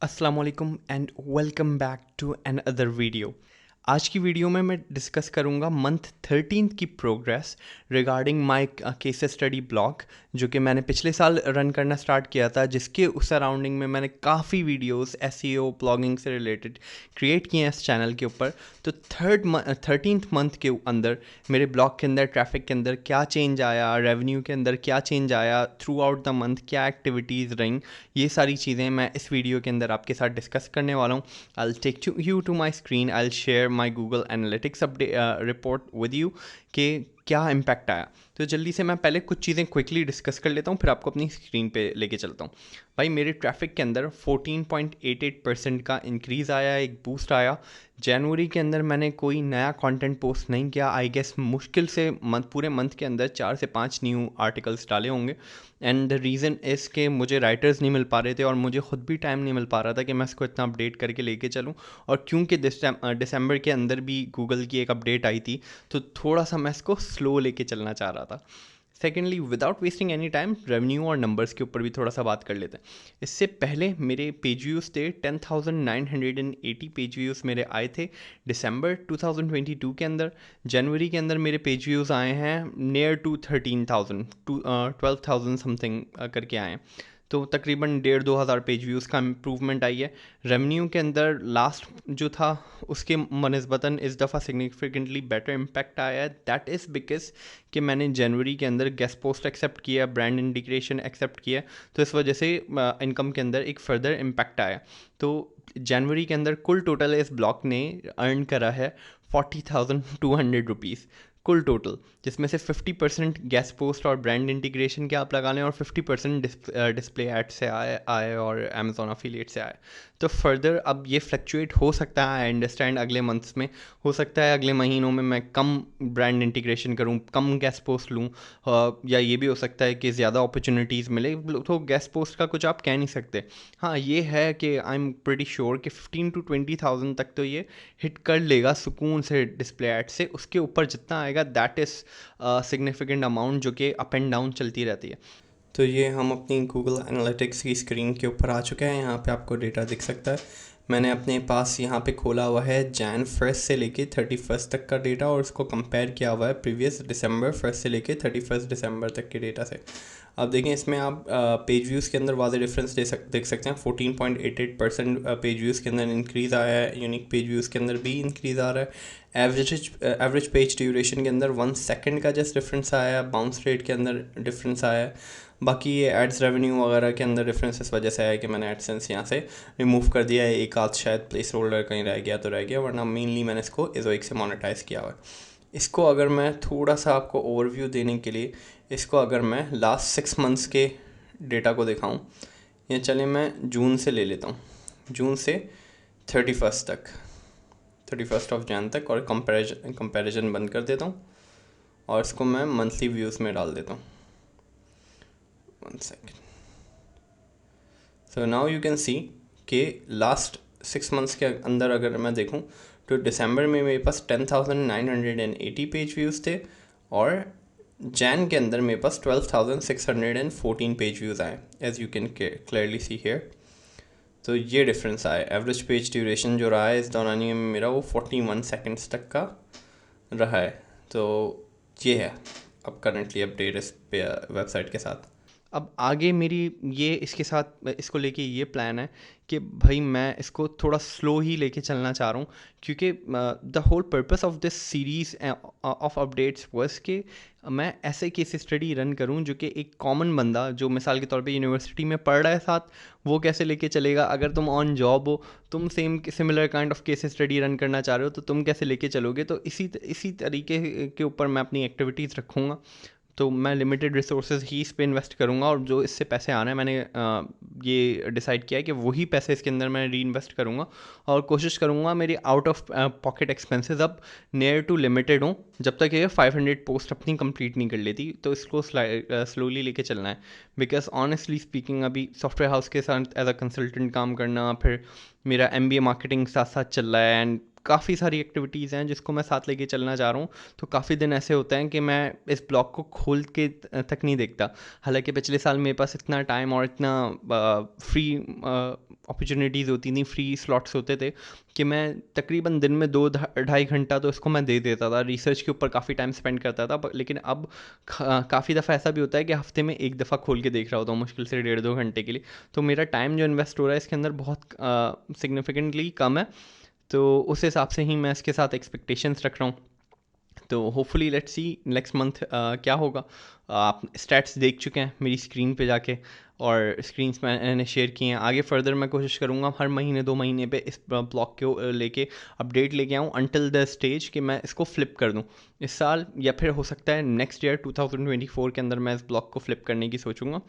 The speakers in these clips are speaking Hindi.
अस्सलाम वालेकुम and welcome back to another video. आज की वीडियो में मैं डिस्कस करूंगा मंथ 13 की progress regarding my case study blog, जो कि मैंने पिछले साल रन करना स्टार्ट किया था, जिसके उस सराउंडिंग में मैंने काफ़ी वीडियोस एसईओ ब्लॉगिंग से रिलेटेड क्रिएट किए हैं इस चैनल के ऊपर। तो 13th मंथ के अंदर मेरे ब्लॉग के अंदर ट्रैफिक के अंदर क्या चेंज आया, रेवेन्यू के अंदर क्या चेंज आया, थ्रू आउट द मंथ क्या एक्टिविटीज़ रहीं, ये सारी चीज़ें मैं इस वीडियो के अंदर आपके साथ डिस्कस करने वाला हूँ। I take you to my screen, I share my Google analytics update report with you कि क्या इम्पैक्ट आया। तो जल्दी से मैं पहले कुछ चीज़ें क्विकली डिस्कस कर लेता हूँ, फिर आपको अपनी स्क्रीन पे लेके चलता हूँ। भाई मेरे ट्रैफिक के अंदर 14.88% का इंक्रीज़ आया, एक बूस्ट आया। जनवरी के अंदर मैंने कोई नया कंटेंट पोस्ट नहीं किया। आई गेस मुश्किल से पूरे मंथ के अंदर 4 से 5 न्यू आर्टिकल्स डाले होंगे। एंड द रीज़न इज़ के मुझे राइटर्स नहीं मिल पा रहे थे और मुझे ख़ुद भी टाइम नहीं मिल पा रहा था कि मैं इसको इतना अपडेट करके लेके चलूँ। और क्योंकि दिसंबर के अंदर भी गूगल की एक अपडेट आई थी, तो थोड़ा सा मैं इसको स्लो लेके चलना चाह रहा था। Secondly, without wasting any time, revenue और नंबर्स के ऊपर भी थोड़ा सा बात कर लेते हैं। इससे पहले मेरे पेज व्यूज़ थे 10,980 पेज व्यूज़ मेरे आए थे दिसंबर 2022 के अंदर। जनवरी के अंदर मेरे पेज व्यूज़ आए हैं नियर टू 13,000 टू 12,000 समथिंग करके आए हैं। तो तकरीबन 1,500-2,000 पेज व्यूज़ का इम्प्रूवमेंट आई है। रेवेन्यू के अंदर लास्ट जो था उसके मनस्बतन इस दफ़ा सिग्निफिकेंटली बेटर इम्पैक्ट आया है। दैट इज़ बिकॉज कि मैंने जनवरी के अंदर गेस्ट पोस्ट एक्सेप्ट किया, ब्रांड इंटीग्रेशन एक्सेप्ट किया, तो इस वजह से इनकम के अंदर एक फर्दर इम्पैक्ट आया। तो जनवरी के अंदर कुल टोटल इस ब्लॉक ने अर्न करा है 40,200 रुपीज़ कुल टोटल, जिसमें से 50% गेस्ट पोस्ट और ब्रांड इंटीग्रेशन के आप लगा लें और 50% डिस्प्ले एड से आए और अमेजोन अफिलिएट से आए। तो फर्दर अब ये फ्लक्चुएट हो सकता है, आई अंडरस्टैंड अगले मंथ्स में हो सकता है, अगले महीनों में मैं कम ब्रांड इंटीग्रेशन करूँ, कम गेस्ट पोस्ट लूँ, या ये भी हो सकता है कि ज़्यादा अपॉर्चुनिटीज़ मिले। तो गेस्ट पोस्ट का कुछ आप कह नहीं सकते। हाँ, ये है कि आई एम प्रीटी श्योर कि 15,000 to 20,000 तक तो ये हिट कर लेगा सुकून से डिस्प्ले एड से। उसके ऊपर जितना आएगा दैट इज़ सिग्निफिकेंट अमाउंट, जो कि अप एंड डाउन चलती रहती है। तो ये हम अपनी गूगल एनालिटिक्स की स्क्रीन के ऊपर आ चुके हैं। यहाँ पे आपको डेटा दिख सकता है। मैंने अपने पास यहाँ पे खोला हुआ है जैन 1 से लेके 31 तक का डेटा, और उसको कंपेयर किया हुआ है प्रीवियस दिसंबर 1 से लेके 31 दिसंबर तक के डेटा से। अब देखें, इसमें आप पेज व्यूज़ के अंदर वाज़े डिफरेंस देख सकते हैं। 14.88% पेज व्यूज़ के अंदर इंक्रीज़ आया है। यूनिक पेज व्यूज़ के अंदर भी इंक्रीज़ आ रहा है। एवरेज पेज ड्यूरेशन के अंदर 1 सेकंड का जस्ट डिफरेंस आया है। बाउंस रेट के अंदर डिफरेंस आया है। बाकी ये एड्स रेवेन्यू वगैरह के अंदर डिफरेंस इस वजह से आया कि मैंने एडसेंस यहाँ से रिमूव कर दिया है। एक आध शायद प्लेस होल्डर कहीं रह गया तो रह गया, वरना मेनली मैंने इसको इज़ोइक से मोनेटाइज़ किया हुआ है। इसको अगर मैं थोड़ा सा आपको ओवरव्यू देने के लिए, इसको अगर मैं लास्ट 6 मंथ्स के डेटा को दिखाऊं, या चले मैं जून से ले लेता हूँ, जून से 31 तक, 31 ऑफ जैन तक, और कंपैरिजन बंद कर देता हूँ और इसको मैं मंथली व्यूज़ में डाल देता हूँ। 1 second. So now you can see कि लास्ट 6 मंथ्स के अंदर अगर मैं देखूं तो दिसंबर में मेरे पास 10,980 पेज व्यूज़ थे, और जैन के अंदर मेरे पास 12,614 पेज व्यूज़ आए, as you can clearly see here. तो ये डिफरेंस आया। एवरेज पेज ड्यूरेशन जो रहा है इस दौरानिए में मेरा, वो 41 सेकेंड्स तक का रहा है। तो ये है अब करंटली अपडेट इस वेबसाइट के साथ। अब आगे मेरी ये इसके साथ इसको लेके ये प्लान है कि भाई मैं इसको थोड़ा स्लो ही लेके चलना चाह रहा हूँ, क्योंकि the whole purpose of this series of updates was कि मैं ऐसे केस स्टडी रन करूँ जो कि एक कॉमन बंदा जो मिसाल के तौर पे यूनिवर्सिटी में पढ़ रहा है साथ, वो कैसे लेके चलेगा। अगर तुम ऑन जॉब हो, तुम similar kind of case study run करना चाह रहे हो, तो तुम कैसे लेके चलोगे। तो इसी तरीके के ऊपर मैं अपनी एक्टिविटीज़ रखूँगा। तो मैं लिमिटेड रिसोर्सेज ही इस पे इन्वेस्ट करूँगा, और जो इससे पैसे आ रहे हैं मैंने ये डिसाइड किया है कि वही पैसे इसके अंदर मैं री इन्वेस्ट करूँगा, और कोशिश करूँगा मेरी आउट ऑफ पॉकेट एक्सपेंसेस अब नियर टू लिमिटेड हों, जब तक ये 500 पोस्ट अपनी कंप्लीट नहीं कर लेती। तो इसको स्लोली लेके चलना है, बिकॉज ऑनेस्टली स्पीकिंग अभी सॉफ्टवेयर हाउस के साथ एज अ कंसल्टेंट काम करना, फिर मेरा MBA मार्केटिंग साथ साथ चल रहा है, एंड काफ़ी सारी एक्टिविटीज़ हैं जिसको मैं साथ लेके चलना चाह रहा हूँ। तो काफ़ी दिन ऐसे होते हैं कि मैं इस ब्लॉग को खोल के तक नहीं देखता। हालांकि पिछले साल मेरे पास इतना टाइम और इतना फ्री अपॉर्चुनिटीज़ होती थी, फ्री स्लॉट्स होते थे कि मैं तकरीबन दिन में 2-2.5 घंटा तो इसको मैं दे देता था, रिसर्च के ऊपर काफ़ी टाइम स्पेंड करता था। लेकिन अब काफ़ी दफ़ा ऐसा भी होता है कि हफ्ते में एक दफ़ा खोल के देख रहा होता हूँ मुश्किल से 1.5-2 घंटे के लिए। तो मेरा टाइम जो इन्वेस्ट हो रहा है इसके अंदर बहुत सिग्निफिकेंटली कम है। तो उस हिसाब से ही मैं इसके साथ एक्सपेक्टेशंस रख रहा हूँ। तो hopefully let's see next month क्या होगा। आप स्टैट्स देख चुके हैं मेरी स्क्रीन पे जाके, और स्क्रीन्स मैंने शेयर किए हैं। आगे फर्दर मैं कोशिश करूँगा हर महीने 2 महीने पे इस ब्लॉग को लेके अपडेट लेके आऊँ अंटिल द स्टेज कि मैं इसको फ्लिप कर दूँ इस साल, या फिर हो सकता है नेक्स्ट ईयर 2024 के अंदर मैं इस ब्लॉग को फ्लिप करने की सोचूंगा।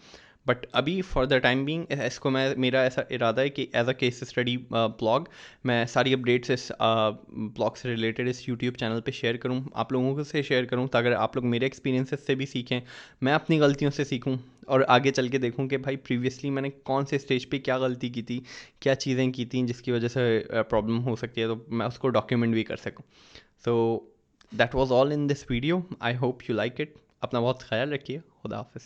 बट अभी फॉर द टाइम बीइंग इसको मेरा ऐसा इरादा है कि as a case study blog मैं सारी अपडेट्स इस ब्लॉग से रिलेटेड इस यूट्यूब चैनल पे शेयर करूं, आप लोगों को से शेयर करूं, ताकि आप लोग मेरे एक्सपीरियंसेस से भी सीखें, मैं अपनी गलतियों से सीखूं, और आगे चल के देखूं कि भाई प्रीवियसली मैंने कौन से स्टेज पे क्या गलती की थी, क्या चीज़ें की थी जिसकी वजह से प्रॉब्लम हो सकती है, तो मैं उसको डॉक्यूमेंट भी कर सकूँ। So that was all in this video, I hope you like it. अपना बहुत ख्याल रखिए। खुदा हाफिज़।